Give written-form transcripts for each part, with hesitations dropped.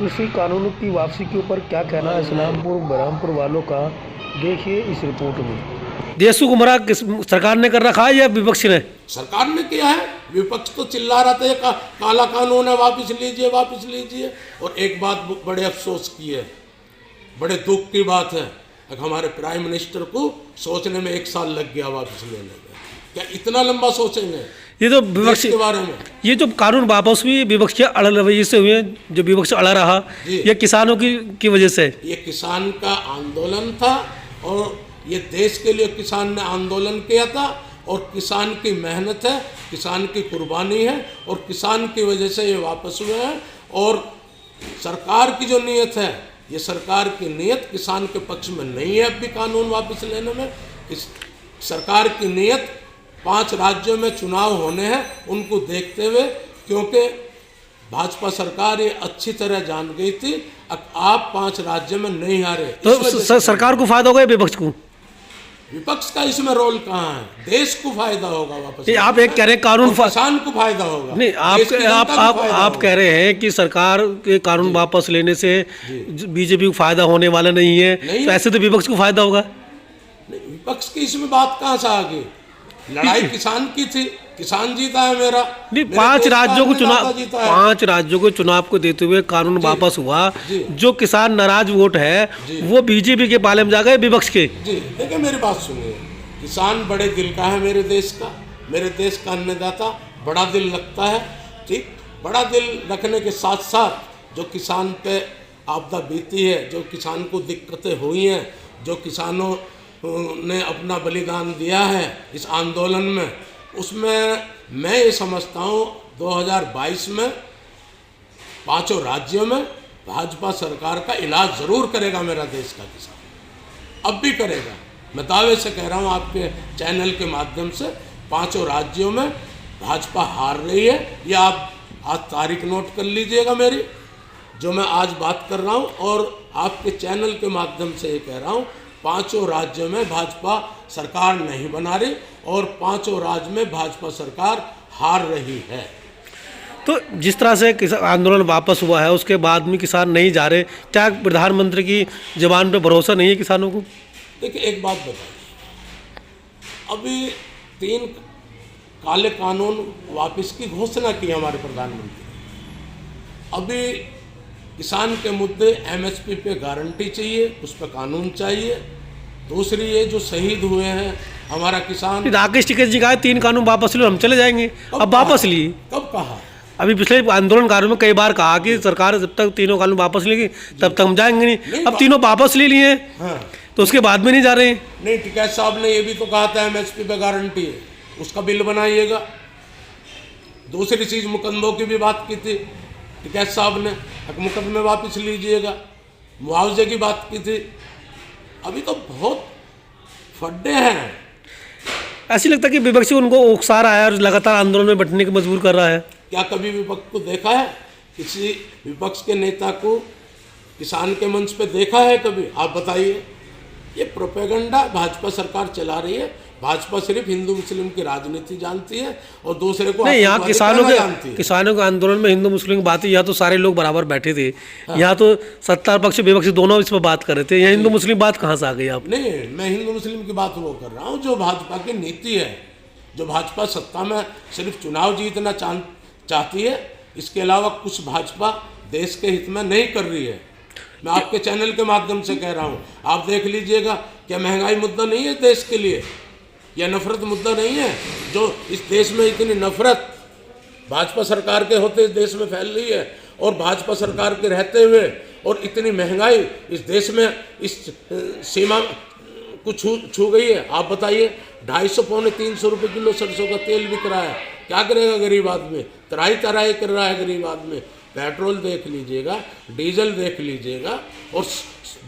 कृषि कानूनों की वापसी के ऊपर क्या कहना है इस्लामपुर बरहामपुर वालों का, देखिए इस रिपोर्ट में। देश को गुमराह किस सरकार ने कर रखा है या विपक्ष ने? सरकार ने किया है। विपक्ष तो चिल्ला रहा था ये काला कानून है, वापस लीजिए वापस लीजिए। और एक बात बड़े अफसोस की है, बड़े दुख की बात है कि हमारे प्राइम मिनिस्टर को सोचने में 1 साल लग गया वापस लेने में। क्या इतना लंबा सोचेंगे ये तो विपक्ष के बारे में? ये जो कानून वापस हुई विपक्ष के अड़ल रवैये से हुए, जो विपक्ष अड़ा रहा ये किसानों की वजह से। ये किसान का आंदोलन था और ये देश के लिए किसान ने आंदोलन किया था और किसान की मेहनत है, किसान की कुर्बानी है और किसान की वजह से ये वापस हुए हैं। और सरकार की जो नीयत है, ये सरकार की नीयत किसान के पक्ष में नहीं है। अब भी कानून वापस लेने में इस सरकार की नीयत 5 राज्यों में चुनाव होने हैं, उनको देखते हुए, क्योंकि भाजपा सरकार ये अच्छी तरह जान गई थी आप 5 राज्यों में नहीं हारे। तो सरकार को फायदा होगा या विपक्ष को? विपक्ष का इसमें रोल कहाँ है? देश को फायदा होगा वापस। आप एक कह रहे हैं कानून किसान को फायदा होगा। नहीं, आप कह रहे हैं कि सरकार के कानून वापस लेने से बीजेपी को फायदा होने वाला नहीं है, तो ऐसे तो विपक्ष को फायदा होगा। विपक्ष की इसमें बात कहाँ से आ गई? लड़ाई किसान की थी, किसान जीता है मेरा। नहीं, 5 राज्यों को चुनाव को देते हुए कानून वापस हुआ। जो किसान नाराज वोट है वो बीजेपी के पाले में जा गए, विपक्ष के। जी देखिए, मेरी बात सुनिए। किसान बड़े दिल का है मेरे देश का, मेरे देश का अन्नदाता, बड़ा दिल रखता है। ठीक, बड़ा दिल रखने के साथ साथ जो किसान पे आपदा बीती है, जो किसान को दिक्कतें हुई हैं, जो किसानों ने अपना बलिदान दिया है इस आंदोलन में, उसमें मैं ये समझता हूँ 2022 में 5 राज्यों में भाजपा सरकार का इलाज ज़रूर करेगा मेरा देश का किसान। अब भी करेगा, मैं दावे से कह रहा हूँ आपके चैनल के माध्यम से। 5 राज्यों में भाजपा हार रही है, ये आप आज तारीख नोट कर लीजिएगा मेरी, जो मैं आज बात कर रहा हूँ। और आपके चैनल के माध्यम से ये कह रहा हूँ, 5 राज्यों में भाजपा सरकार नहीं बना रही और 5 राज्य में भाजपा सरकार हार रही है। तो जिस तरह से किसान आंदोलन वापस हुआ है उसके बाद में किसान नहीं जा रहे, क्या प्रधानमंत्री की जबान पे भरोसा नहीं है किसानों को? देखिए, एक बात बताइए, अभी 3 काले कानून वापस की घोषणा की हमारे प्रधानमंत्री ने। अभी किसान के मुद्दे MSP पे गारंटी चाहिए, उस पर कानून चाहिए। दूसरी, ये जो शहीद हुए हैं हमारा किसान, राकेश टिकैत जी कहा 3 कानून वापस लो, हम चले जाएंगे। अब वापस लिए? कब कहा? अभी पिछले आंदोलनकारियों में कई बार कहा कि सरकार जब तक 3 कानून वापस लेगी तब तक हम जाएंगे नहीं। अब 3 वापस ले लिए हैं, हाँ, तो उसके बाद में नहीं जा रहे हैं। नहीं, टिकैत साहब ने ये भी तो कहा था MSP पे गारंटी है, उसका बिल बनाइएगा। दूसरी चीज़, मुकदमों की भी बात की थी टिकैत साहब ने, मुकदमे वापस लीजिएगा। मुआवजे की बात की थी। अभी तो बहुत फड्डे हैं। ऐसी लगता है कि विपक्ष उनको उकसा रहा है और लगातार आंदोलन में बैठने को मजबूर कर रहा है। क्या कभी विपक्ष को देखा है? किसी विपक्ष के नेता को किसान के मंच पे देखा है कभी? आप बताइए। ये प्रोपेगेंडा भाजपा सरकार चला रही है। भाजपा सिर्फ हिंदू मुस्लिम की राजनीति जानती है और दूसरे को नहीं। यहाँ किसानों के आंदोलन में हिंदू मुस्लिम की बात, यहाँ तो सारे लोग बराबर बैठे थे। हाँ। यहाँ तो सत्ता पक्ष विपक्ष दोनों इस पर बात कर रहे थे। यहाँ हिंदू मुस्लिम बात कहाँ से आ गई आप? नहीं, मैं हिंदू मुस्लिम की बात वो कर रहा हूँ जो भाजपा की नीति है, जो भाजपा सत्ता में सिर्फ चुनाव जीतना चाहती है। इसके अलावा कुछ भाजपा देश के हित में नहीं कर रही है। मैं आपके चैनल के माध्यम से कह रहा हूँ, आप देख लीजिएगा। क्या महंगाई मुद्दा नहीं है देश के लिए? या नफरत मुद्दा नहीं है? जो इस देश में इतनी नफरत भाजपा सरकार के होते इस देश में फैल रही है और भाजपा सरकार के रहते हुए और इतनी महंगाई इस देश में इस सीमा को छू गई है। आप बताइए, 250 पौने 300 रुपये किलो सरसों का तेल बिक रहा है। क्या करेगा गरीब आदमी? तराई कर रहा है गरीब आदमी। पेट्रोल देख लीजिएगा, डीजल देख लीजिएगा, और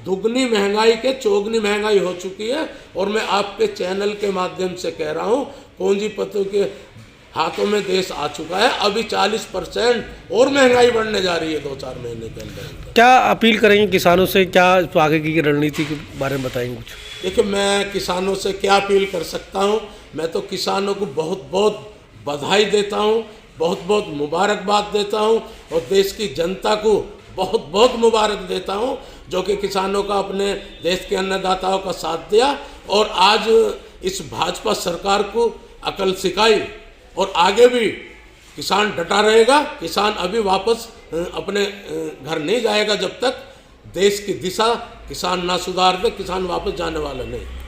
दुगनी महंगाई के चौगनी महंगाई हो चुकी है। और मैं आपके चैनल के माध्यम से कह रहा हूँ, पूंजीपतियों के हाथों में देश आ चुका है। अभी 40% और महंगाई बढ़ने जा रही है 2-4 महीने के अंदर। क्या अपील करेंगे किसानों से? क्या आगे की रणनीति के बारे में बताएंगे कुछ? देखिए, मैं किसानों से क्या अपील कर सकता हूँ? मैं तो किसानों को बहुत बहुत बधाई देता हूँ, बहुत बहुत मुबारकबाद देता हूँ और देश की जनता को बहुत बहुत मुबारक देता हूं, जो कि किसानों का, अपने देश के अन्नदाताओं का साथ दिया और आज इस भाजपा सरकार को अकल सिखाई और आगे भी किसान डटा रहेगा। किसान अभी वापस अपने घर नहीं जाएगा जब तक देश की दिशा किसान ना सुधार दे, किसान वापस जाने वाला नहीं।